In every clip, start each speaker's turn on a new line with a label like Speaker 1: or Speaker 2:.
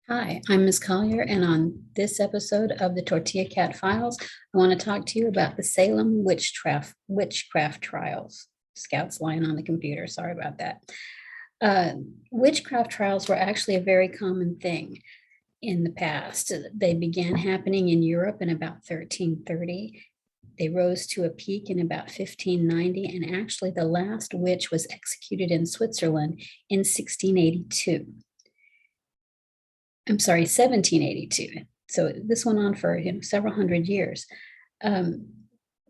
Speaker 1: Hi, I'm Ms. Collier, and on this episode of the Tortilla Cat Files, I want to talk to you about the Salem witchcraft trials. Scout's lying on the computer. Sorry about that. Uh, Witchcraft trials were actually a very common thing in the past. They began happening in Europe in about 1330. They rose to a peak in about 1590, and actually the last witch was executed in Switzerland in 1682. I'm sorry, 1782. So this went on for several hundred years. Um,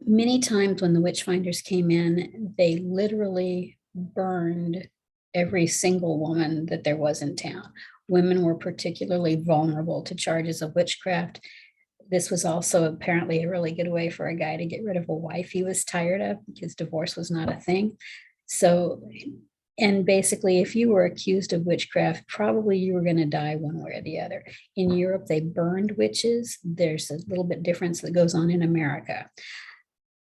Speaker 1: Many times when the witch finders came in, they literally burned every single woman that there was in town. Women were particularly vulnerable to charges of witchcraft. This was also apparently a really good way for a guy to get rid of a wife he was tired of, because divorce was not a thing. So, and basically, if you were accused of witchcraft, probably you were going to die one way or the other. In Europe, they burned witches. There's a little bit difference that goes on in America.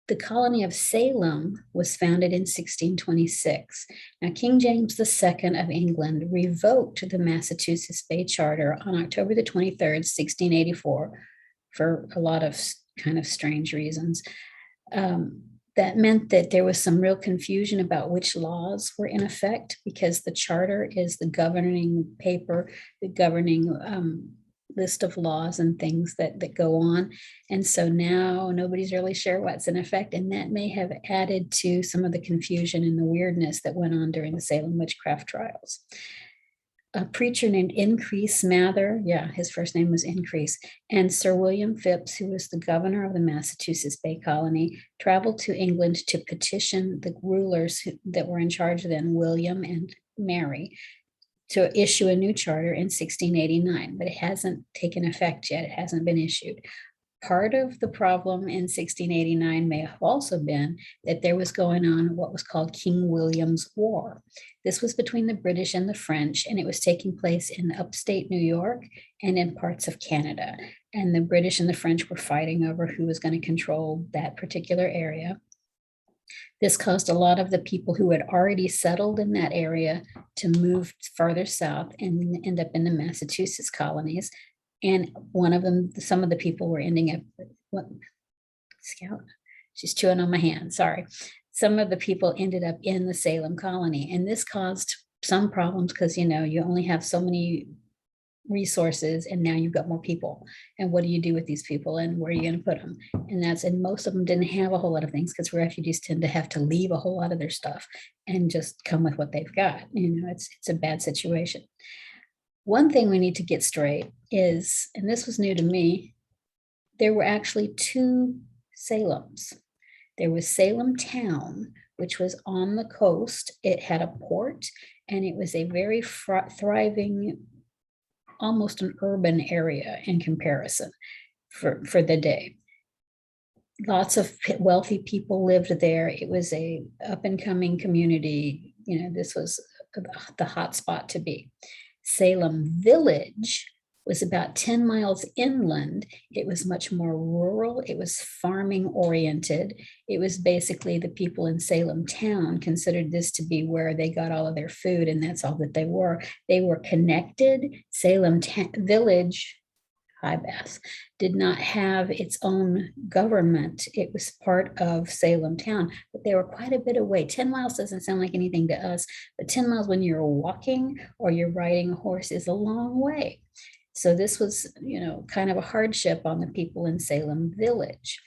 Speaker 1: The colony of Salem was founded in 1626. Now, King James II of England revoked the Massachusetts Bay Charter on October the 23rd, 1684, for a lot of kind of strange reasons. That meant that there was some real confusion about which laws were in effect, because the charter is the governing paper, the governing list of laws and things that go on. And so now nobody's really sure what's in effect. And that may have added to some of the confusion and the weirdness that went on during the Salem witchcraft trials. A preacher named Increase Mather, yeah, his first name was Increase, and Sir William Phipps, who was the governor of the Massachusetts Bay Colony, traveled to England to petition the rulers that were in charge then, William and Mary, to issue a new charter in 1689, but it hasn't taken effect yet. It hasn't been issued. Part of the problem in 1689 may have also been that there was going on what was called King William's War. This was between the British and the French, and it was taking place in upstate New York and in parts of Canada. And the British and the French were fighting over who was going to control that particular area. This caused a lot of the people who had already settled in that area to move farther south and end up in the Massachusetts colonies. And one of them, some of the people were ending up, what, Scout? She's chewing on my hand, sorry. Some of the people ended up in the Salem colony, and this caused some problems because, you only have so many resources, and now you've got more people, and what do you do with these people, and where are you going to put them? And most of them didn't have a whole lot of things, because refugees tend to have to leave a whole lot of their stuff and just come with what they've got. It's a bad situation. One thing we need to get straight is, and this was new to me, there were actually two Salems. There was Salem town, which was on the coast. It had a port, and it was a very thriving, almost an urban area in comparison for the day. Lots of wealthy people lived there. It was a up and coming community. This was the hot spot to be. Salem Village was about 10 miles inland. It was much more rural. It was farming oriented. It was basically the people in Salem town considered this to be where they got all of their food, and that's all that they were. They were connected. Salem Village, High Bass, did not have its own government. It was part of Salem town, but they were quite a bit away. 10 miles doesn't sound like anything to us, but 10 miles when you're walking or you're riding a horse is a long way. So this was, kind of a hardship on the people in Salem Village.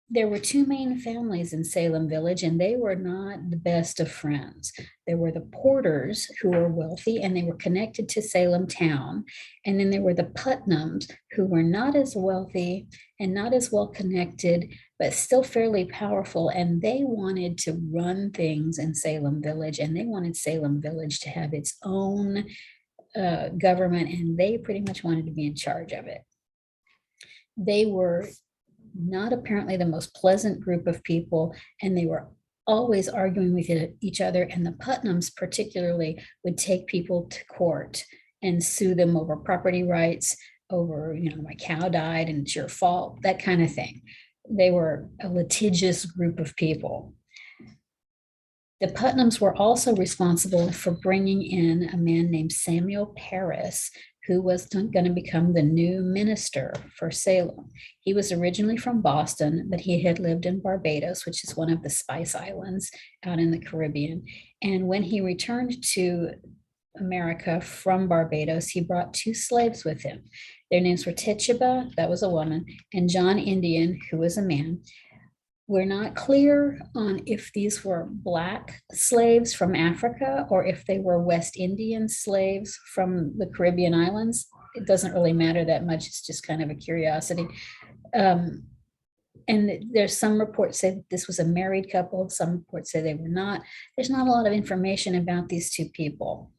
Speaker 1: There were two main families in Salem Village, and they were not the best of friends. There were the Porters, who were wealthy, and they were connected to Salem town. And then there were the Putnams, who were not as wealthy and not as well connected, but still fairly powerful. And they wanted to run things in Salem Village, and they wanted Salem Village to have its own government, and they pretty much wanted to be in charge of it. They were not apparently the most pleasant group of people, and they were always arguing with each other. And the Putnams particularly would take people to court and sue them over property rights, over, my cow died and it's your fault, that kind of thing. They were a litigious group of people. The Putnams were also responsible for bringing in a man named Samuel Parris, who was going to become the new minister for Salem. He was originally from Boston, but he had lived in Barbados, which is one of the Spice Islands out in the Caribbean. And when he returned to America from Barbados, he brought two slaves with him. Their names were Tituba, that was a woman, and John Indian, who was a man. We're not clear on if these were Black slaves from Africa or if they were West Indian slaves from the Caribbean islands. It doesn't really matter that much. It's just kind of a curiosity. And there's some reports say that this was a married couple. Some reports say they were not. There's not a lot of information about these two people,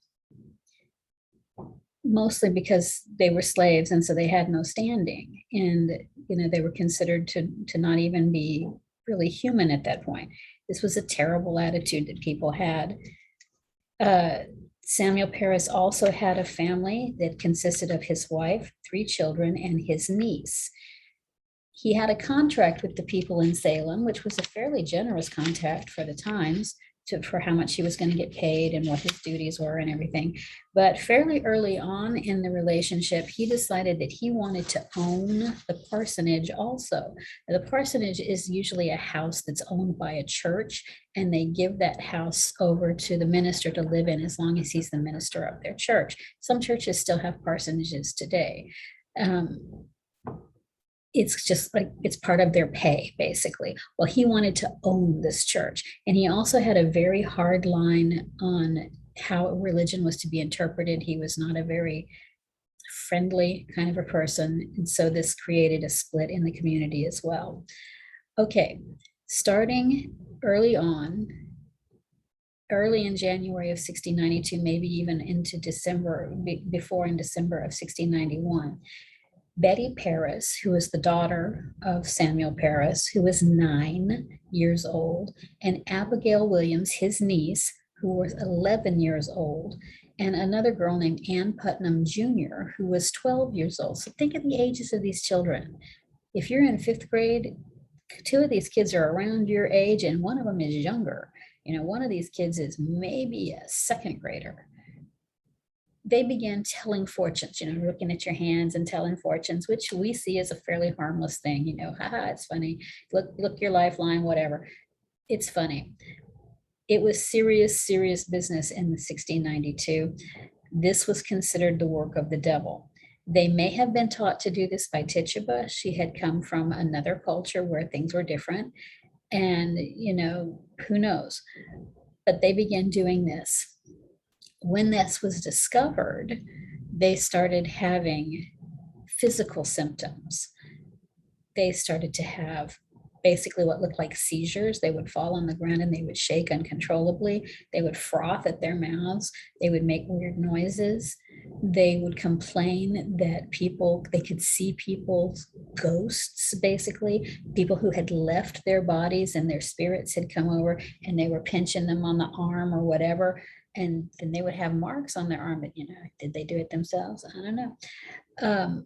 Speaker 1: mostly because they were slaves and so they had no standing, and they were considered to not even be really human at that point. This was a terrible attitude that people had. Samuel Parris also had a family that consisted of his wife, 3 children, and his niece. He had a contract with the people in Salem, which was a fairly generous contract for the times, for how much he was going to get paid and what his duties were and everything. But fairly early on in the relationship, he decided that he wanted to own the parsonage also. The parsonage is usually a house that's owned by a church, and they give that house over to the minister to live in as long as he's the minister of their church. Some churches still have parsonages today. It's just like it's part of their pay, basically. Well, he wanted to own this church, and he also had a very hard line on how religion was to be interpreted. He was not a very friendly kind of a person, and so this created a split in the community as well. Okay, starting early in January of 1692, maybe even into December, before in December of 1691, Betty Parris, who was the daughter of Samuel Parris, who was 9 years old, and Abigail Williams, his niece, who was 11 years old, and another girl named Ann Putnam Jr., who was 12 years old. So think of the ages of these children. If you're in 5th grade, 2 of these kids are around your age, and one of them is younger. One of these kids is maybe a 2nd grader. They began telling fortunes, looking at your hands and telling fortunes, which we see as a fairly harmless thing, haha, it's funny. Look your lifeline, whatever. It's funny. It was serious business in 1692. This was considered the work of the devil. They may have been taught to do this by Tituba. She had come from another culture where things were different. And, who knows? But they began doing this. When this was discovered, they started having physical symptoms. They started to have basically what looked like seizures. They would fall on the ground and they would shake uncontrollably. They would froth at their mouths. They would make weird noises. They would complain that they could see people's ghosts, basically, people who had left their bodies and their spirits had come over and they were pinching them on the arm or whatever. And then they would have marks on their arm, but did they do it themselves? I don't know.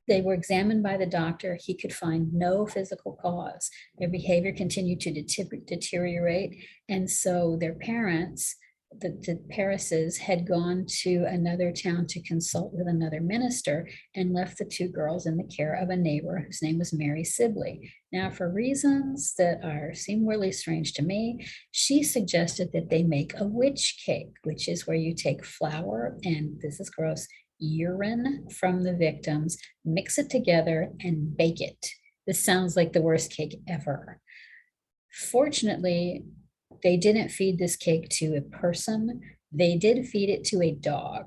Speaker 1: They were examined by the doctor. He could find no physical cause. Their behavior continued to deteriorate. And so their parents, the Parrises, had gone to another town to consult with another minister and left the 2 girls in the care of a neighbor whose name was Mary Sibley. Now, for reasons that seem really strange to me, she suggested that they make a witch cake, which is where you take flour and, this is gross, urine from the victims, mix it together and bake it. This sounds like the worst cake ever. Fortunately, they didn't feed this cake to a person. They did feed it to a dog.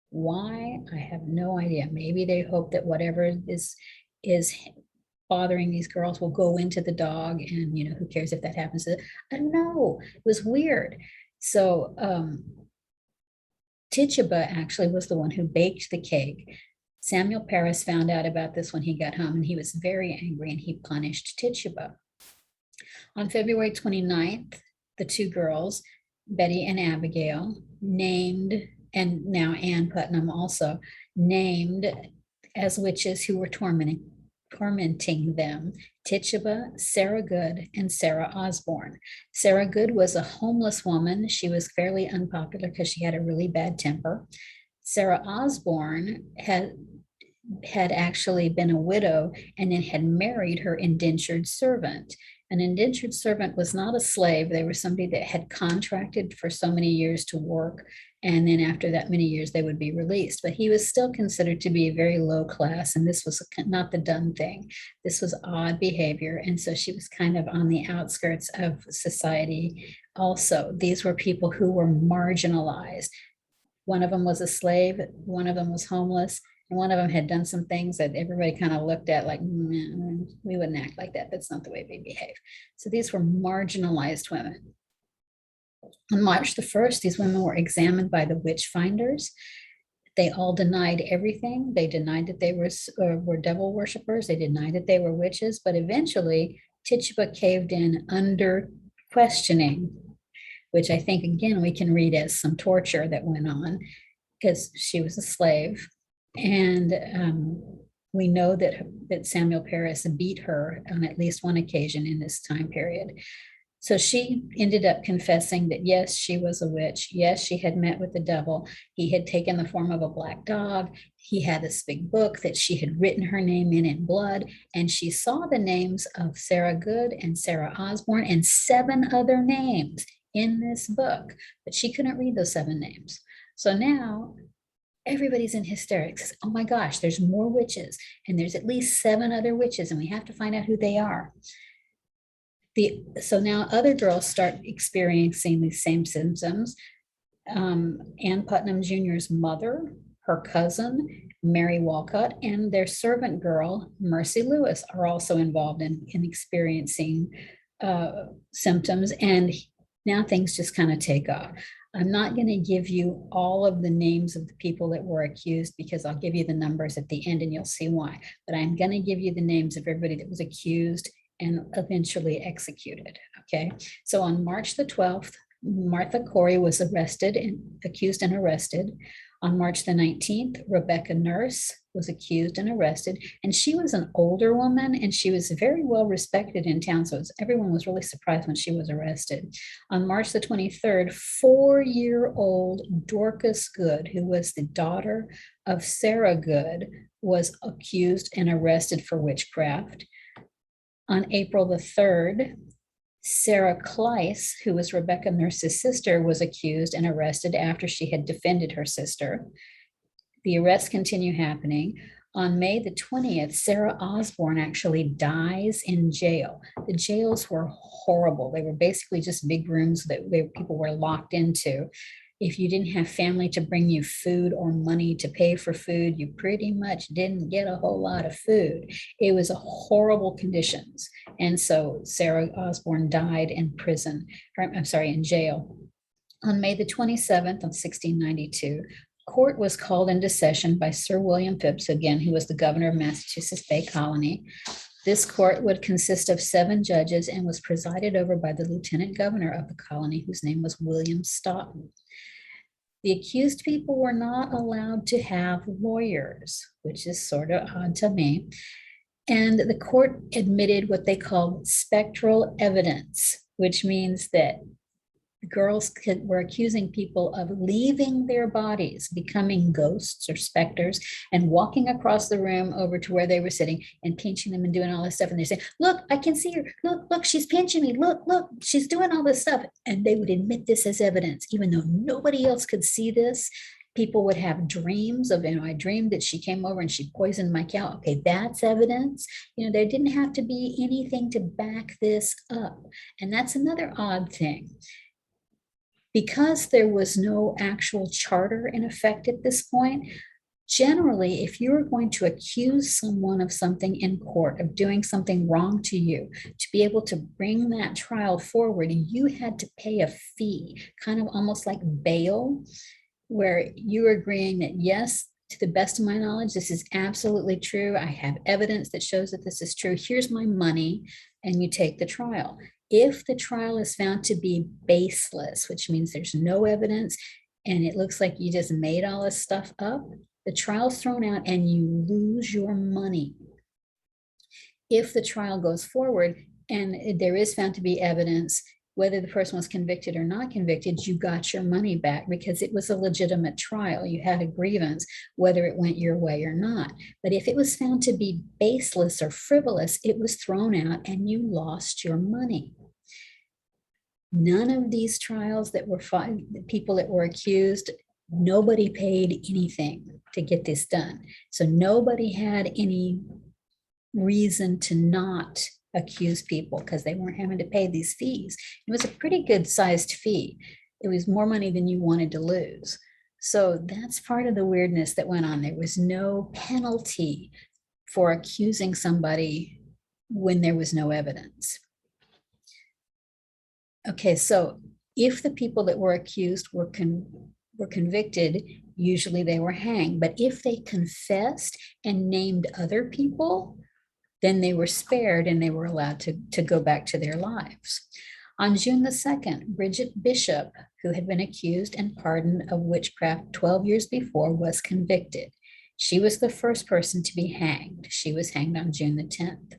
Speaker 1: Why? I have no idea. Maybe they hope that whatever is bothering these girls will go into the dog, and who cares if that happens to them? I don't know. It was weird. So Tituba actually was the one who baked the cake. Samuel Parris found out about this when he got home, and he was very angry, and he punished Tituba. On February 29th, the 2 girls, Betty and Abigail, named, and now Ann Putnam also, named as witches who were tormenting tormenting them: Tituba, Sarah Good, and Sarah Osborne. Sarah Good was a homeless woman. She was fairly unpopular because she had a really bad temper. Sarah Osborne had actually been a widow and then had married her indentured servant. An indentured servant was not a slave. They were somebody that had contracted for so many years to work, and then after that many years they would be released. But he was still considered to be very low class, and this was not the done thing. This was odd behavior, and so she was kind of on the outskirts of society. Also, these were people who were marginalized. One of them was a slave, one of them was homeless, and one of them had done some things that everybody kind of looked at like, we wouldn't act like that. That's not the way we behave. So these were marginalized women. On March the 1st, these women were examined by the witch finders. They all denied everything. They denied that they were devil worshippers. They denied that they were witches, but eventually Tituba caved in under questioning, which I think, again, we can read as some torture that went on because she was a slave. And we know that Samuel Parris beat her on at least one occasion in this time period. So she ended up confessing that, yes, she was a witch. Yes, she had met with the devil. He had taken the form of a black dog. He had this big book that she had written her name in blood. And she saw the names of Sarah Good and Sarah Osborne and 7 other names in this book, but she couldn't read those 7 names. So now everybody's in hysterics. Oh my gosh, there's more witches, and there's at least 7 other witches, and we have to find out who they are. So now other girls start experiencing these same symptoms. Ann Putnam Jr.'s mother, her cousin, Mary Walcott, and their servant girl, Mercy Lewis, are also involved in experiencing symptoms. And now things just kind of take off. I'm not going to give you all of the names of the people that were accused because I'll give you the numbers at the end and you'll see why. But I'm going to give you the names of everybody that was accused and eventually executed. Okay. So on March the 12th, Martha Corey was accused and arrested. On March the 19th, Rebecca Nurse was accused and arrested. And she was an older woman and she was very well respected in town. So everyone was really surprised when she was arrested. On March the 23rd, 4-year-old Dorcas Good, who was the daughter of Sarah Good, was accused and arrested for witchcraft. On April the 3rd, Sarah Kleiss, who was Rebecca Nurse's sister, was accused and arrested after she had defended her sister. The arrests continue happening. On May the 20th, Sarah Osborne actually dies in jail. The jails were horrible. They were basically just big rooms that people were locked into. If you didn't have family to bring you food or money to pay for food, you pretty much didn't get a whole lot of food. It was a horrible conditions. And so Sarah Osborne died in in jail. On May the 27th of 1692, court was called into session by Sir William Phips, again, who was the governor of Massachusetts Bay Colony. This court would consist of 7 judges and was presided over by the lieutenant governor of the colony, whose name was William Stoughton. The accused people were not allowed to have lawyers, which is sort of odd to me. And the court admitted what they called spectral evidence, which means that girls were accusing people of leaving their bodies, becoming ghosts or specters, and walking across the room over to where they were sitting and pinching them and doing all this stuff. And they're saying, look, I can see her. Look, she's pinching me. Look, she's doing all this stuff. And they would admit this as evidence, even though nobody else could see this. People would have dreams of, I dreamed that she came over and she poisoned my cow. Okay, that's evidence. There didn't have to be anything to back this up. And that's another odd thing. Because there was no actual charter in effect at this point, generally, if you were going to accuse someone of something in court, of doing something wrong to you, to be able to bring that trial forward, you had to pay a fee, kind of almost like bail, where you're agreeing that, yes, to the best of my knowledge, this is absolutely true. I have evidence that shows that this is true. Here's my money, and you take the trial. If the trial is found to be baseless, which means there's no evidence and it looks like you just made all this stuff up, the trial's thrown out and you lose your money. if the trial goes forward and there is found to be evidence, whether the person was convicted or not convicted, you got your money back because it was a legitimate trial. You had a grievance, whether it went your way or not. But if it was found to be baseless or frivolous, it was thrown out and you lost your money. None of these trials that were the people that were accused, nobody paid anything to get this done. So nobody had any reason to not accuse people because they weren't having to pay these fees. It was a pretty good sized fee. It was more money than you wanted to lose. So that's part of the weirdness that went on. There was no penalty for accusing somebody when there was no evidence. Okay, so if the people that were accused were convicted, usually they were hanged. But if they confessed and named other people, then they were spared and they were allowed to go back to their lives. On June the 2nd, Bridget Bishop, who had been accused and pardoned of witchcraft 12 years before, was convicted. She was the first person to be hanged. She was hanged on June the 10th.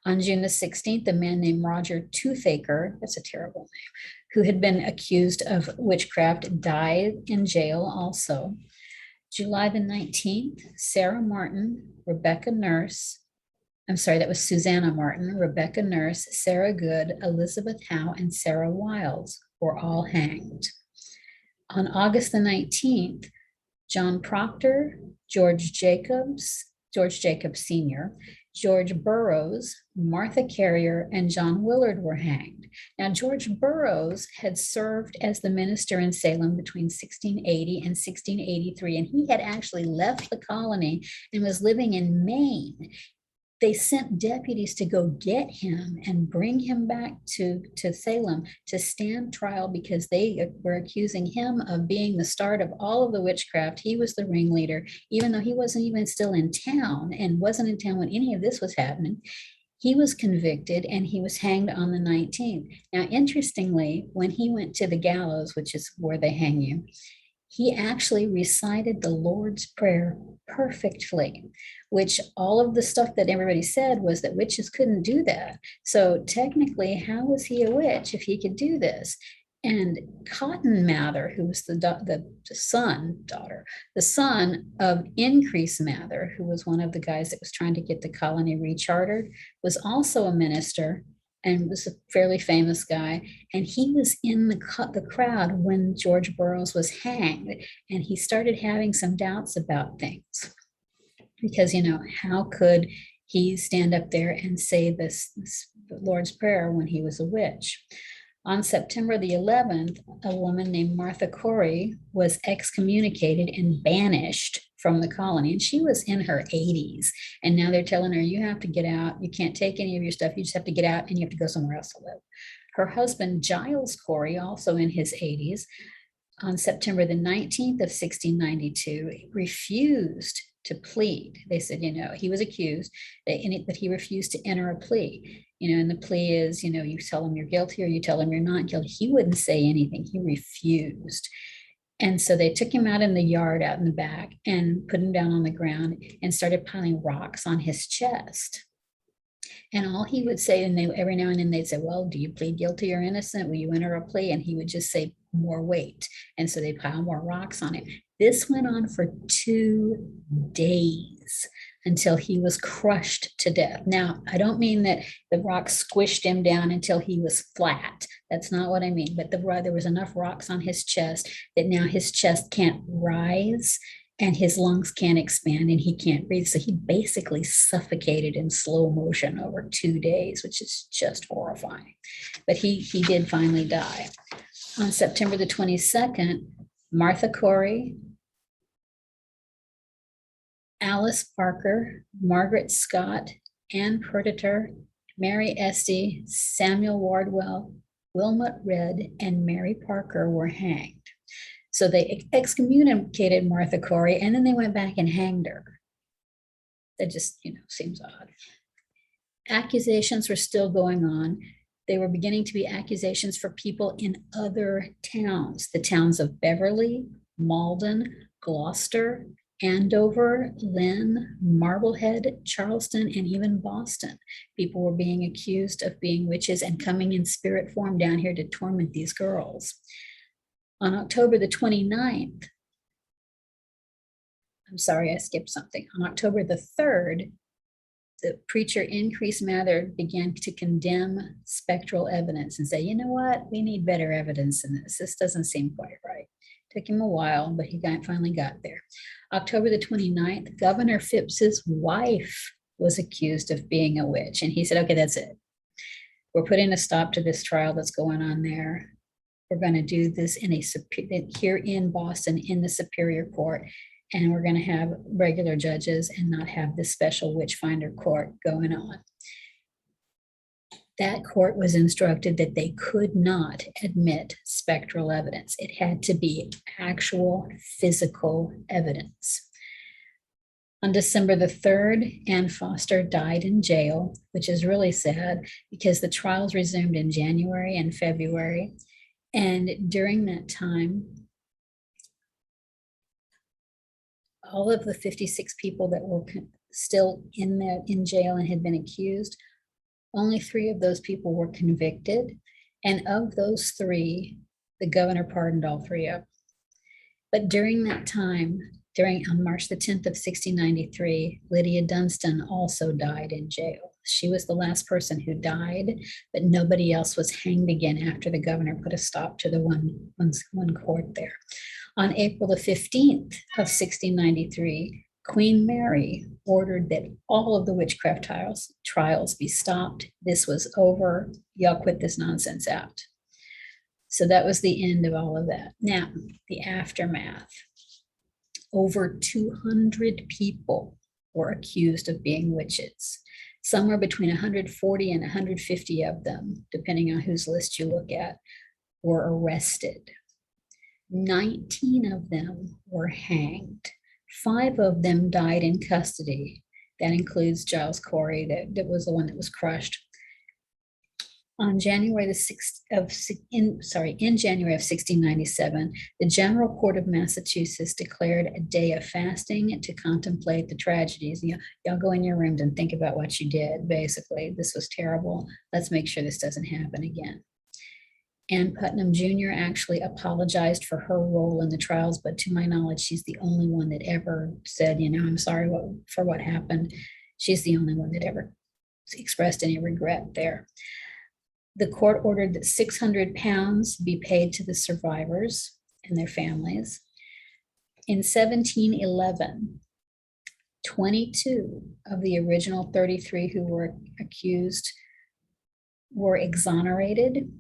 Speaker 1: On June the 16th, a man named Roger Toothaker, that's a terrible name, who had been accused of witchcraft, died in jail also. July the 19th, Sarah Martin, Rebecca Nurse, that was Susanna Martin, Rebecca Nurse, Sarah Good, Elizabeth Howe, and Sarah Wiles were all hanged. On August the 19th, John Proctor, George Jacobs Sr., George Burroughs, Martha Carrier, and John Willard were hanged. Now, George Burroughs had served as the minister in Salem between 1680 and 1683, and he had actually left the colony and was living in Maine. They sent deputies to go get him and bring him back to Salem to stand trial because they were accusing him of being the start of all of the witchcraft. He was the ringleader, even though he wasn't even still in town and wasn't in town when any of this was happening. He was convicted and he was hanged on the 19th. Now, interestingly, when he went to the gallows, which is where they hang you, he actually recited the Lord's Prayer perfectly, which all of the stuff that everybody said was that witches couldn't do that. So technically, how was he a witch if he could do this? And Cotton Mather, who was the son of Increase Mather, who was one of the guys that was trying to get the colony rechartered, was also a minister and was a fairly famous guy. And he was in the crowd when George Burroughs was hanged. And he started having some doubts about things because, how could he stand up there and say this Lord's Prayer when he was a witch? On September the 11th, a woman named Martha Corey was excommunicated and banished from the colony. And she was in her 80s. And now they're telling her, you have to get out. You can't take any of your stuff. You just have to get out and you have to go somewhere else to live. Her husband, Giles Corey, also in his 80s, on September the 19th of 1692, refused to plead. They said, he was accused, but he refused to enter a plea. And the plea is, you tell him you're guilty or you tell him you're not guilty. He wouldn't say anything. He refused. And so they took him out in the yard out in the back and put him down on the ground and started piling rocks on his chest. And all he would say, and every now and then they'd say, well, do you plead guilty or innocent? Will you enter a plea? And he would just say, more weight. And so they pile more rocks on him. This went on for 2 days until he was crushed to death. Now, I don't mean that the rocks squished him down until he was flat. That's not what I mean. But there was enough rocks on his chest that now his chest can't rise and his lungs can't expand and he can't breathe. So he basically suffocated in slow motion over 2 days, which is just horrifying. But he did finally die. On September the 22nd, Martha Corey, Alice Parker, Margaret Scott, Ann Perditer, Mary Esty, Samuel Wardwell, Wilmot Red, and Mary Parker were hanged. So they excommunicated Martha Corey, and then they went back and hanged her. That just, seems odd. Accusations were still going on. They were beginning to be accusations for people in other towns, the towns of Beverly, Malden, Gloucester, Andover, Lynn, Marblehead, Charleston, and even Boston. People were being accused of being witches and coming in spirit form down here to torment these girls. On October the 29th, I'm sorry, I skipped something. On October the 3rd, the preacher Increase Mather began to condemn spectral evidence and say, you know what, we need better evidence than this. This doesn't seem quite right. Took him a while, but he finally got there. October the 29th, Governor Phipps's wife was accused of being a witch. And he said, okay, that's it. We're putting a stop to this trial that's going on there. We're going to do this here in Boston in the Superior Court. And we're going to have regular judges and not have this special witch finder court going on. That court was instructed that they could not admit spectral evidence. It had to be actual physical evidence. On December the 3rd, Ann Foster died in jail, which is really sad because the trials resumed in January and February. And during that time, all of the 56 people that were still in jail and had been accused, only 3 of those people were convicted. And of those 3, the governor pardoned all 3 of them. But during that time, on March the 10th of 1693, Lydia Dunstan also died in jail. She was the last person who died, but nobody else was hanged again after the governor put a stop to the one court there. On April the 15th of 1693, Queen Mary ordered that all of the witchcraft trials be stopped. This was over. Y'all quit this nonsense out. So that was the end of all of that. Now, the aftermath. Over 200 people were accused of being witches. Somewhere between 140 and 150 of them, depending on whose list you look at, were arrested. 19 of them were hanged. 5 of them died in custody. That includes Giles Corey, that was the one that was crushed. On January the 6th in January of 1697, the General Court of Massachusetts declared a day of fasting to contemplate the tragedies. Y'all go in your rooms and think about what you did. Basically, this was terrible. Let's make sure this doesn't happen again. Ann Putnam Jr. actually apologized for her role in the trials, but to my knowledge, she's the only one that ever said, I'm sorry for what happened. She's the only one that ever expressed any regret there. The court ordered that 600 pounds be paid to the survivors and their families. In 1711, 22 of the original 33 who were accused were exonerated.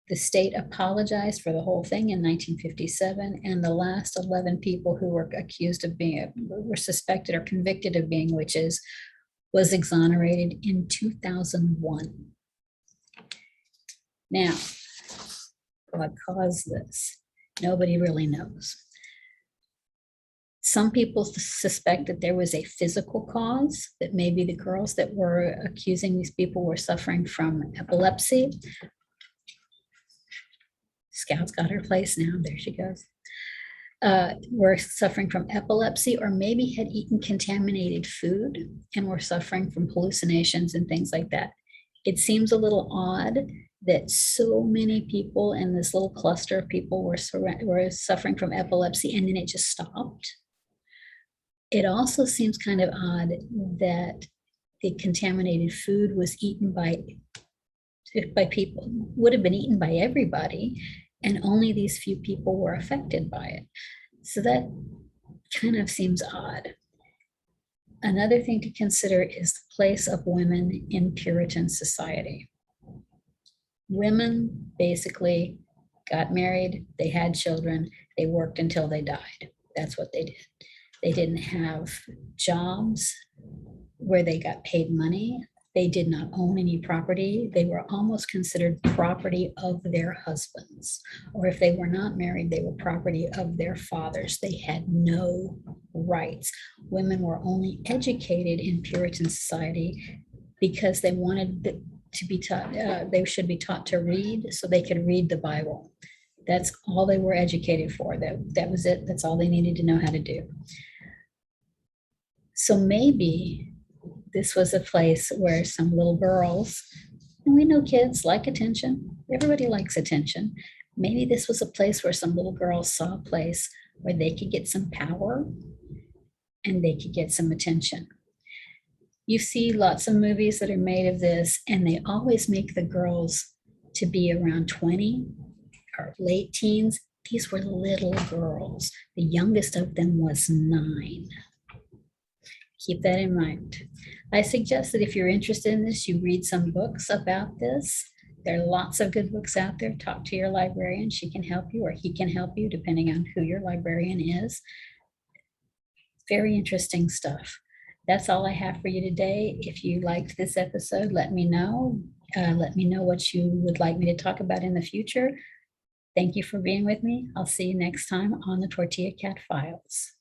Speaker 1: The state apologized for the whole thing in 1957, and the last 11 people who were were suspected or convicted of being witches was exonerated in 2001. Now, what caused this? Nobody really knows. Some people suspect that there was a physical cause, that maybe the girls that were accusing these people were suffering from epilepsy. Scout's got her place now, there she goes. Were suffering from epilepsy, or maybe had eaten contaminated food and were suffering from hallucinations and things like that. It seems a little odd that so many people in this little cluster of people were suffering from epilepsy, and then it just stopped. It also seems kind of odd that the contaminated food was eaten by people, would have been eaten by everybody, and only these few people were affected by it. So that kind of seems odd. Another thing to consider is the place of women in Puritan society. Women basically got married, they had children, they worked until they died. That's what they did. They didn't have jobs where they got paid money. They did not own any property. They were almost considered property of their husbands. Or if they were not married, they were property of their fathers. They had no rights. Women were only educated in Puritan society because they wanted to be taught, they should be taught to read so they could read the Bible. That's all they were educated for. That was it. That's all they needed to know how to do. So maybe this was a place where some little girls, and we know kids like attention, everybody likes attention. Maybe this was a place where some little girls saw a place where they could get some power and they could get some attention. You see lots of movies that are made of this, and they always make the girls to be around 20 or late teens. These were little girls. The youngest of them was 9. Keep that in mind. I suggest that if you're interested in this, you read some books about this. There are lots of good books out there. Talk to your librarian. She can help you, or he can help you, depending on who your librarian is. Very interesting stuff. That's all I have for you today. If you liked this episode, let me know. Let me know what you would like me to talk about in the future. Thank you for being with me. I'll see you next time on the Tortilla Cat Files.